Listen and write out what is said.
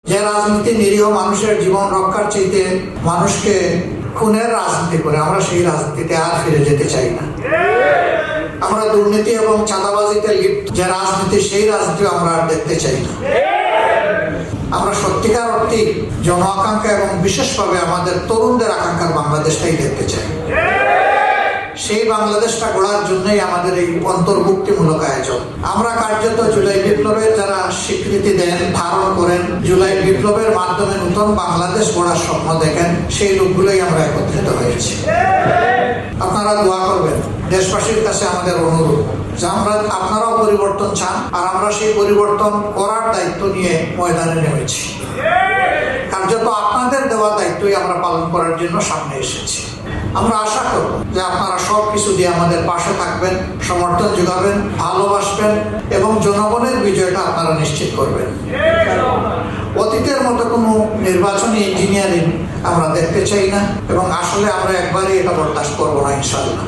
যে রাজনীতি নিরীহ মানুষের জীবন রক্ষার চাইতে মানুষকে খুনের রাজনীতি করে, আমরা সেই রাজনীতিতে আর ফিরে যেতে চাই না। আমরা দুর্নীতি এবং চাঁদাবাজিতে লিপ্ত যে রাজনীতি, সেই রাজনীতি আমরা আর দেখতে চাই না। আমরা সত্যিকার অর্থে জন আকাঙ্ক্ষা এবং বিশেষভাবে আমাদের তরুণদের আকাঙ্ক্ষার বাংলাদেশটাই দেখতে চাই। সেই বাংলাদেশটা গড়ার জন্যই আমাদের এই অন্তর্ভুক্তিমূলক আয়োজন। আমরা কার্যত জুলাই বিপ্লবের যারা স্বীকৃতি দেন, ধারণ করেন, জুলাই বিপ্লবের মাধ্যমে নতুন বাংলাদেশ গড়ার স্বপ্ন দেখেন, সেই লোকগুলোই আমরা একত্রিত হয়েছি। আপনারা দোয়া করবেন। দেশবাসীর কাছে আমাদের অনুরোধ যে আপনারাও পরিবর্তন চান, আর আমরা সেই পরিবর্তন করার দায়িত্ব নিয়ে ময়দানে নেমেছি। কার্যত আপনাদের দেওয়া দায়িত্বই আমরা পালন করার জন্য সামনে এসেছি। আমরা আশা করব যে আপনারা সবকিছু দিয়ে আমাদের পাশে থাকবেন, সমর্থন যোগাবেন, ভালোবাসবেন এবং জনগণের বিজয়টা আপনারা নিশ্চিত করবেন। অতীতের মতো কোনো নির্বাচনী ইঞ্জিনিয়ারিং আমরা দেখতে চাই না এবং আসলে আমরা একবারই এটা বরদাস্ত করবো না, ইনশাআল্লাহ।